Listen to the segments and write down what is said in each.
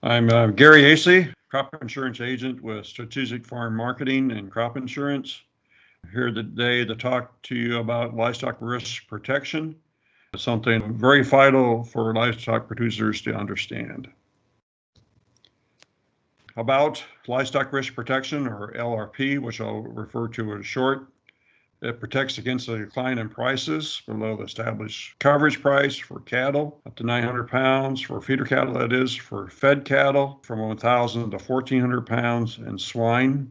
I'm Gary Acey, crop insurance agent with Strategic Farm Marketing and Crop Insurance. Here today to talk to you about livestock risk protection. It's something very vital for livestock producers to understand. About livestock risk protection, or LRP, which I'll refer to as short. It protects against the decline in prices below the established coverage price for cattle, up to 900 pounds, for feeder cattle, that is, for fed cattle, from 1,000 to 1,400 pounds, and swine.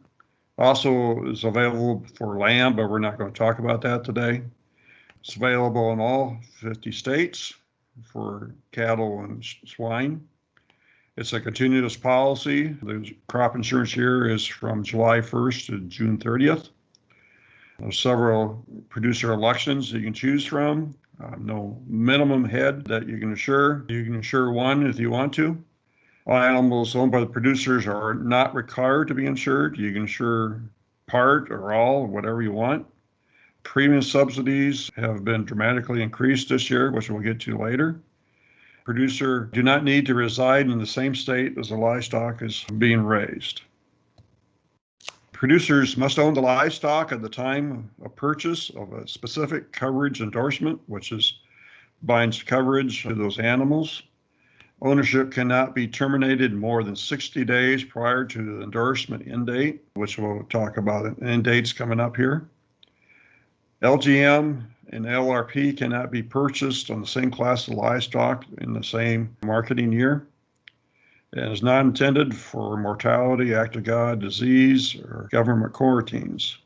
Also is available for lamb, but we're not going to talk about that today. It's available in all 50 states for cattle and swine. It's a continuous policy. The crop insurance year is from July 1st to June 30th. There's several producer elections that you can choose from. No minimum head that you can insure. You can insure one if you want to. All animals owned by the producers are not required to be insured. You can insure part or all, whatever you want. Premium subsidies have been dramatically increased this year, which we'll get to later. Producer do not need to reside in the same state as the livestock is being raised. Producers must own the livestock at the time of purchase of a specific coverage endorsement, which binds coverage to those animals. Ownership cannot be terminated more than 60 days prior to the endorsement end date, which we'll talk about end dates coming up here. LGM and LRP cannot be purchased on the same class of livestock in the same marketing year. And is not intended for mortality, act of God, disease, or government quarantines.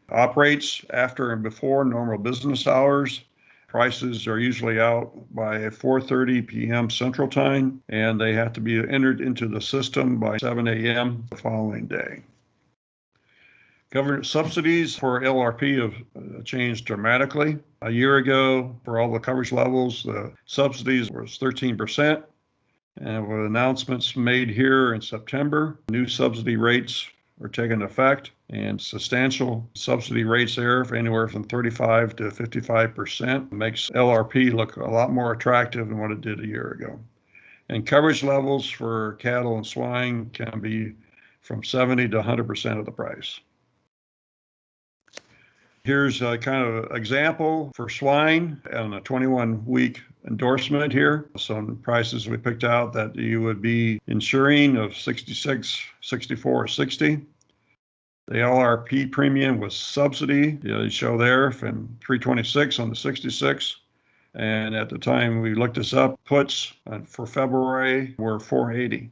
Operates after and before normal business hours. Prices are usually out by 4:30 p.m. Central Time, and they have to be entered into the system by 7 a.m. the following day. Government subsidies for LRP have changed dramatically. A year ago, for all the coverage levels, the subsidies was 13%. And with announcements made here in September, new subsidy rates are taking effect, and substantial subsidy rates there for anywhere from 35 to 55% makes LRP look a lot more attractive than what it did a year ago. And coverage levels for cattle and swine can be from 70 to 100% of the price. Here's a kind of example for swine and a 21-week endorsement here. Some prices we picked out that you would be insuring of 66, 64, 60. The LRP premium was subsidy. You show there from 326 on the 66. And at the time we looked this up, puts for February were 480.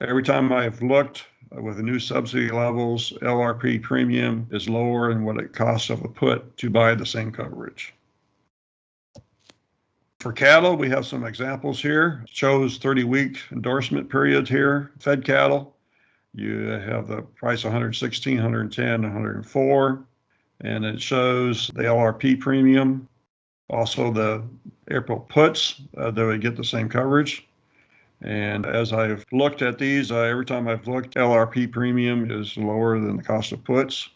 Every time I've looked with the new subsidy levels, LRP premium is lower than what it costs of a put to buy the same coverage. For cattle, we have some examples here. It shows 30-week endorsement periods here. Fed cattle, you have the price 116, 110, 104, and it shows the LRP premium. Also the April puts, they would get the same coverage. And as I've looked at these, every time I've looked, LRP premium is lower than the cost of puts.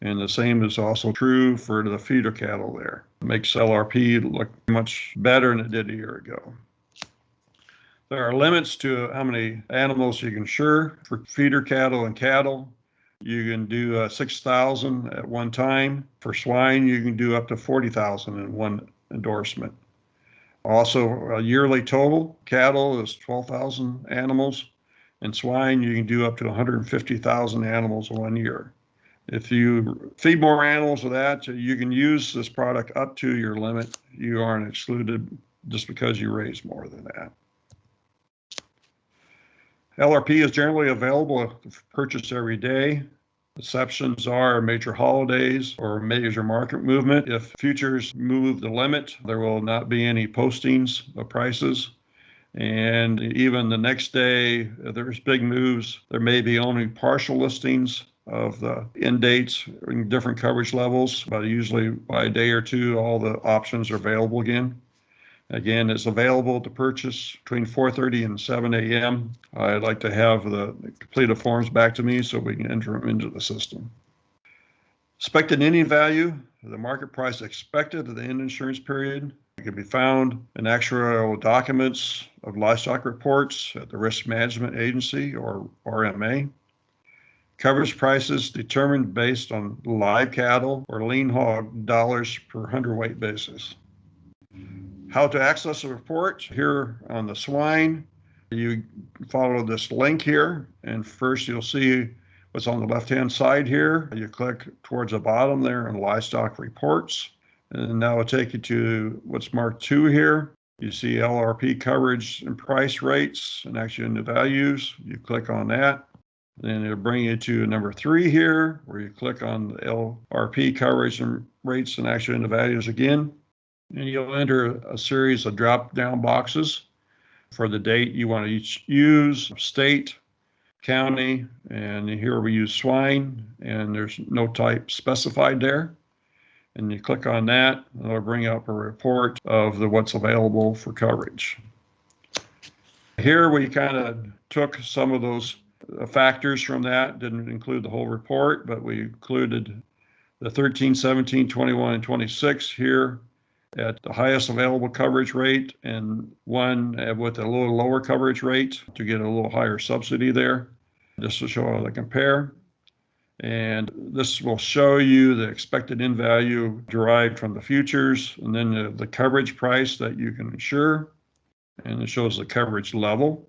And the same is also true for the feeder cattle there. It makes LRP look much better than it did a year ago. There are limits to how many animals you can insure. For feeder cattle and cattle, you can do 6,000 at one time. For swine, you can do up to 40,000 in one endorsement. Also, a yearly total, cattle is 12,000 animals, and swine, you can do up to 150,000 animals in 1 year. If you feed more animals with that, you can use this product up to your limit. You aren't excluded just because you raise more than that. LRP is generally available for purchase every day. Exceptions are major holidays or major market movement. If futures move the limit, there will not be any postings of prices. And even the next day, if there's big moves, there may be only partial listings of the end dates in different coverage levels, but usually by a day or two, all the options are available again. Again, it's available to purchase between 4:30 and 7 a.m. I'd like to have the completed forms back to me so we can enter them into the system. Expected ending value, the market price expected at the end insurance period It can be found in actuarial documents of livestock reports at the Risk Management Agency, or RMA. Coverage prices determined based on live cattle or lean hog dollars per hundredweight basis. How to access the report here on the swine. You follow this link here, and first you'll see what's on the left-hand side here. You click towards the bottom there in livestock reports, and that will take you to what's marked 2 here. You see LRP coverage and price rates and actually in the values. You click on that. Then it'll bring you to number 3 here, where you click on the LRP coverage and rates and actually in the values again. And you'll enter a series of drop-down boxes for the date you want to use, state, county, and here we use swine, and there's no type specified there. And you click on that, and it'll bring up a report of what's available for coverage. Here we kind of took some of those factors from that, didn't include the whole report, but we included the 13, 17, 21, and 26 here at the highest available coverage rate, and one with a little lower coverage rate to get a little higher subsidy there, just to show how they compare. And this will show you the expected end value derived from the futures, and then the coverage price that you can insure, and it shows the coverage level.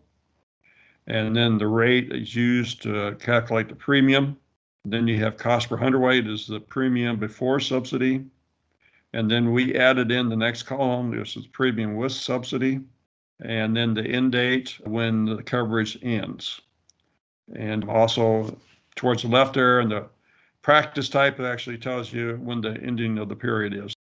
And then the rate is used to calculate the premium. Then you have cost per hundredweight is the premium before subsidy. And then we added in the next column, this is premium with subsidy, and then the end date when the coverage ends. And also towards the left there, and the practice type, it actually tells you when the ending of the period is.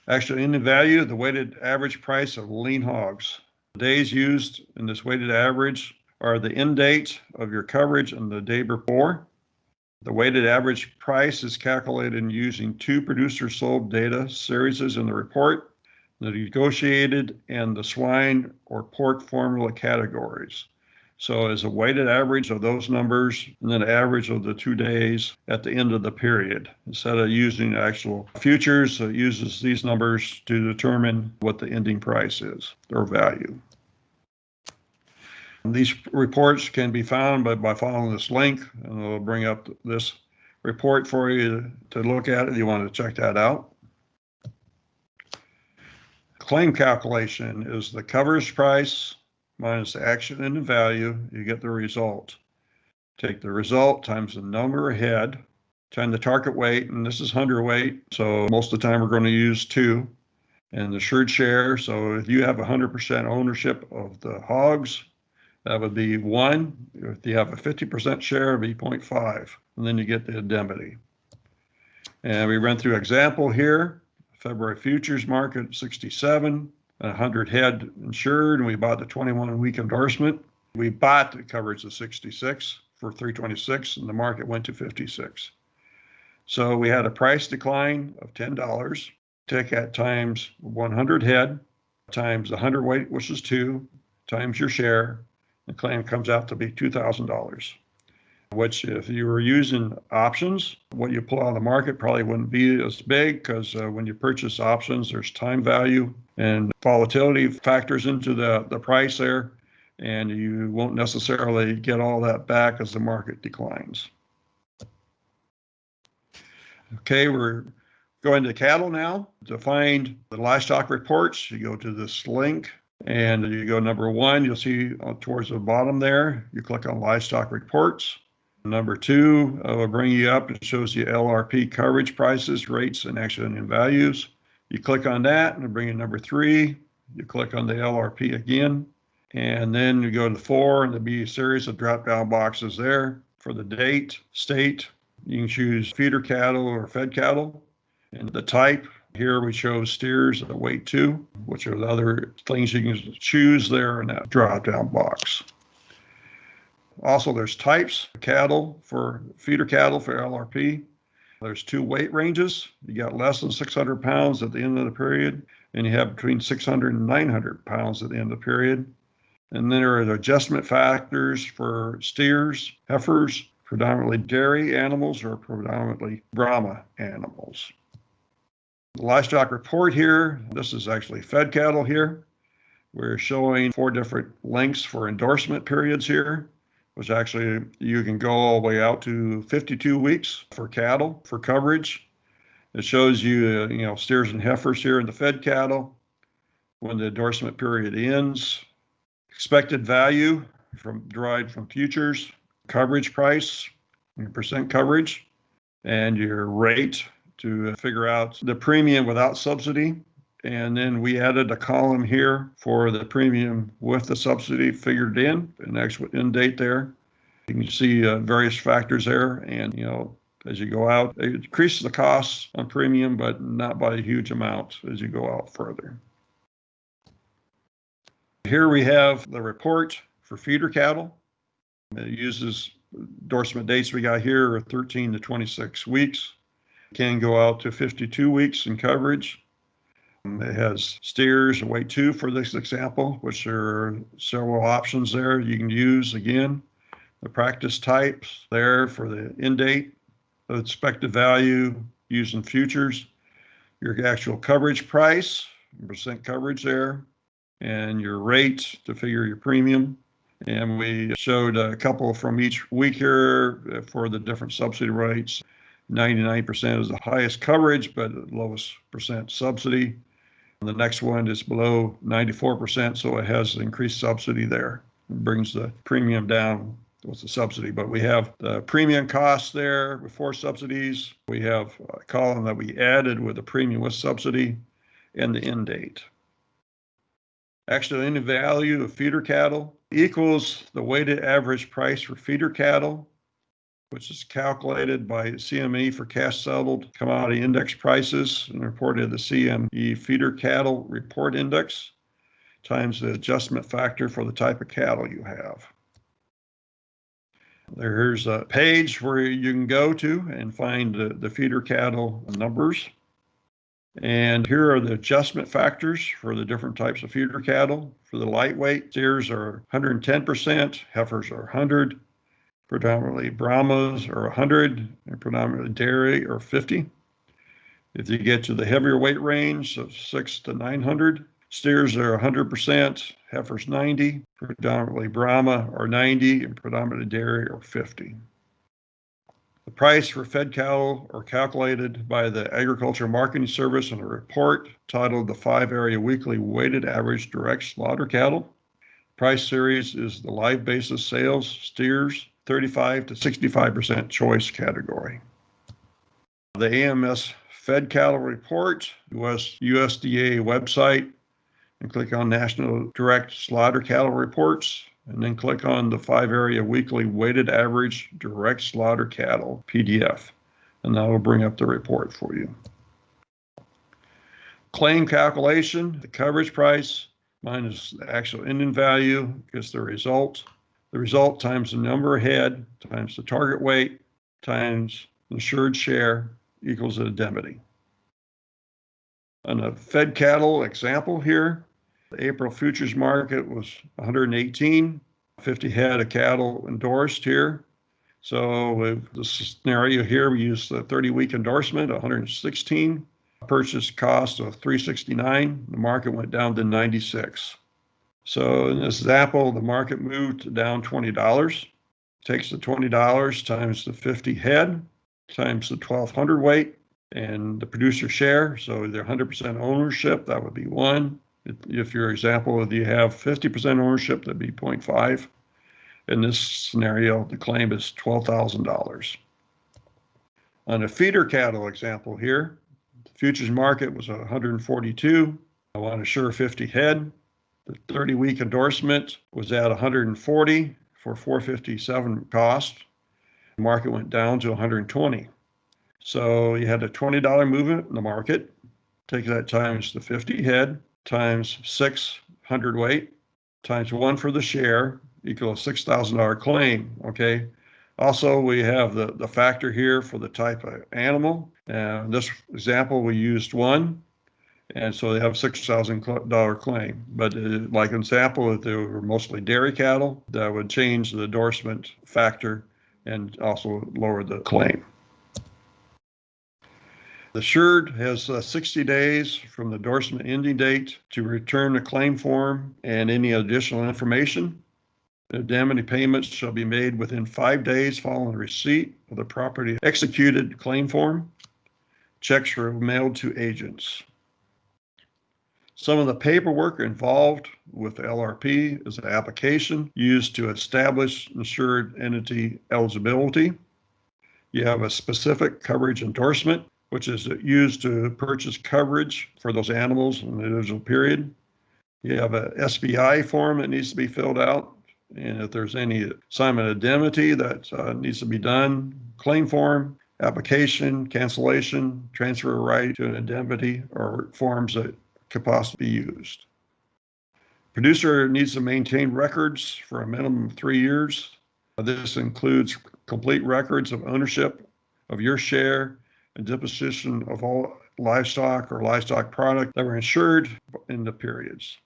Actually, ending value, the weighted average price of lean hogs. The days used in this weighted average are the end date of your coverage and the day before. The weighted average price is calculated using 2 producer sold data series in the report, the negotiated and the swine or pork formula categories. So it's a weighted average of those numbers and then average of the 2 days at the end of the period. Instead of using actual futures, it uses these numbers to determine what the ending price is or value. These reports can be found by following this link, and it'll bring up this report for you to look at if you want to check that out. Claim calculation is the coverage price minus the action and the value. You get the result. Take the result times the number of head, times the target weight, and this is hundredweight, so most of the time we're going to use 2. And the assured share, so if you have 100% ownership of the hogs, that would be 1. If you have a 50% share, it would be 0.5. And then you get the indemnity. And we run through example here. February futures market 67, 100 head insured, and we bought the 21-week endorsement. We bought the coverage of 66 for 326, and the market went to 56. So we had a price decline of $10. Take that times 100 head, times the hundredweight, which is 2, times your share. The claim comes out to be $2,000, which if you were using options, what you pull out of the market probably wouldn't be as big, because when you purchase options, there's time value and volatility factors into the price there, and you won't necessarily get all that back as the market declines. Okay, we're going to cattle now. To find the livestock reports, you go to this link. And you go number 1, you'll see towards the bottom there, you click on livestock reports. Number 2 will bring you up. It shows you LRP coverage prices, rates, and accident and values. You click on that and it'll bring you number 3. You click on the LRP again. And then you go to 4, and there'll be a series of drop-down boxes there for the date, state. You can choose feeder cattle or fed cattle. And the type. Here we chose steers at weight 2, which are the other things you can choose there in that drop-down box. Also, there's types, cattle for feeder cattle for LRP. There's 2 weight ranges. You got less than 600 pounds at the end of the period, and you have between 600 and 900 pounds at the end of the period. And then there are adjustment factors for steers, heifers, predominantly dairy animals, or predominantly Brahma animals. The livestock report here, this is actually fed cattle here. We're showing 4 different lengths for endorsement periods here, which actually you can go all the way out to 52 weeks for cattle for coverage. It shows you, steers and heifers here in the fed cattle, when the endorsement period ends, expected value derived from futures, coverage price, your percent coverage, and your rate to figure out the premium without subsidy. And then we added a column here for the premium with the subsidy figured in, an actual end date there. You can see various factors there, and as you go out, it increases the costs on premium, but not by a huge amount as you go out further. Here we have the report for feeder cattle. It uses endorsement dates we got here are 13 to 26 weeks. It can go out to 52 weeks in coverage. It has steers and weight 2 for this example, which there are several options there you can use. Again, the practice types there for the end date, the expected value using futures, your actual coverage price, percent coverage there, and your rate to figure your premium. And we showed a couple from each week here for the different subsidy rates. 99% is the highest coverage, but the lowest percent subsidy. The next one is below 94%, so it has increased subsidy there. It brings the premium down with the subsidy, but we have the premium costs there before subsidies. We have a column that we added with the premium with subsidy and the end date. Actual end value of feeder cattle equals the weighted average price for feeder cattle, which is calculated by CME for cash settled commodity index prices and reported the CME feeder cattle report index times the adjustment factor for the type of cattle you have. There's a page where you can go to and find the feeder cattle numbers. And here are the adjustment factors for the different types of feeder cattle. For the lightweight, steers are 110%, heifers are 100, predominantly Brahmas are 100, and predominantly dairy are 50. If you get to the heavier weight range of 6 to 900, steers are 100%, heifers 90, predominantly Brahma are 90, and predominantly dairy are 50. The price for fed cattle are calculated by the Agriculture Marketing Service in a report titled the 5-Area Weekly Weighted Average Direct Slaughter Cattle. Price series is the live basis sales, steers, 35 to 65% choice category. The AMS Fed Cattle Report, USDA website, and click on National Direct Slaughter Cattle Reports, and then click on the 5-Area Weekly Weighted Average Direct Slaughter Cattle PDF, and that will bring up the report for you. Claim calculation, the coverage price minus the actual ending value is the result. The result times the number of head times the target weight times insured share equals the indemnity. On a fed cattle example here, the April futures market was 118, 50 head of cattle endorsed here. So with the scenario here, we use the 30-week endorsement, 116, purchase cost of 369. The market went down to 96. So in this example, the market moved down $20. Takes the $20 times the 50 head times the 1,200 weight and the producer share. So they're 100% ownership, that would be 1. If your example, if you have 50% ownership, that'd be 0.5. In this scenario, the claim is $12,000. On a feeder cattle example here, the futures market was 142. I want to assure 50 head. The 30-week endorsement was at 140 for 457 cost. The market went down to 120. So you had a $20 movement in the market. Take that times the 50 head times 600 weight times 1 for the share equals $6,000 claim. Okay. Also, we have the factor here for the type of animal. And this example, we used 1. And so they have $6,000 claim. But like an example, if they were mostly dairy cattle, that would change the endorsement factor and also lower the claim. The insured has 60 days from the endorsement ending date to return a claim form and any additional information. Indemnity payments shall be made within 5 days following receipt of the property executed claim form. Checks are mailed to agents. Some of the paperwork involved with the LRP is an application used to establish insured entity eligibility. You have a specific coverage endorsement, which is used to purchase coverage for those animals in the individual period. You have a SBI form that needs to be filled out. And if there's any assignment of indemnity that needs to be done, claim form, application, cancellation, transfer of right to an indemnity, or forms that could possibly be used. Producer needs to maintain records for a minimum of 3 years. This includes complete records of ownership of your share and disposition of all livestock or livestock product that were insured in the periods.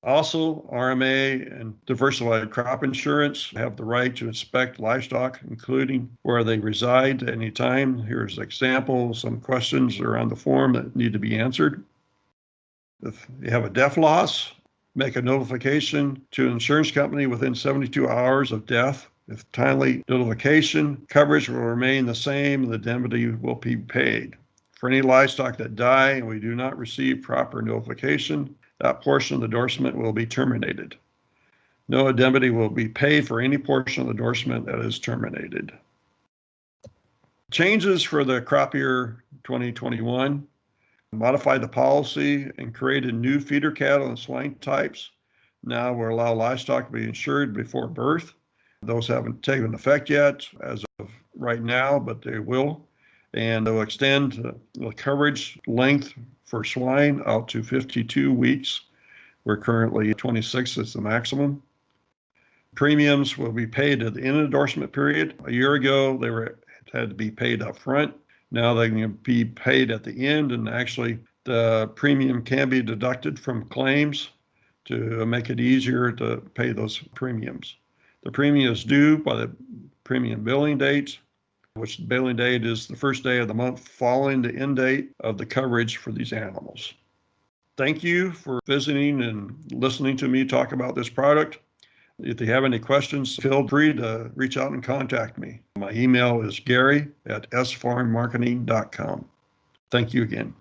Also, RMA and diversified crop insurance have the right to inspect livestock, including where they reside at any time. Here's an example, some questions are on the form that need to be answered. If you have a death loss, make a notification to an insurance company within 72 hours of death. If timely notification, coverage will remain the same and the indemnity will be paid. For any livestock that die and we do not receive proper notification, that portion of the endorsement will be terminated. No indemnity will be paid for any portion of the endorsement that is terminated. Changes for the crop year 2021. Modified the policy and created new feeder cattle and swine types. Now we'll allow livestock to be insured before birth. Those haven't taken effect yet as of right now, but they will. And they'll extend the coverage length for swine out to 52 weeks. We're currently 26 is the maximum. Premiums will be paid at the end of the endorsement period. A year ago, they had to be paid up front. Now they can be paid at the end, and actually the premium can be deducted from claims to make it easier to pay those premiums. The premium is due by the premium billing date, which the billing date is the first day of the month following the end date of the coverage for these animals. Thank you for visiting and listening to me talk about this product. If you have any questions, feel free to reach out and contact me. My email is gary@sfarmmarketing.com. Thank you again.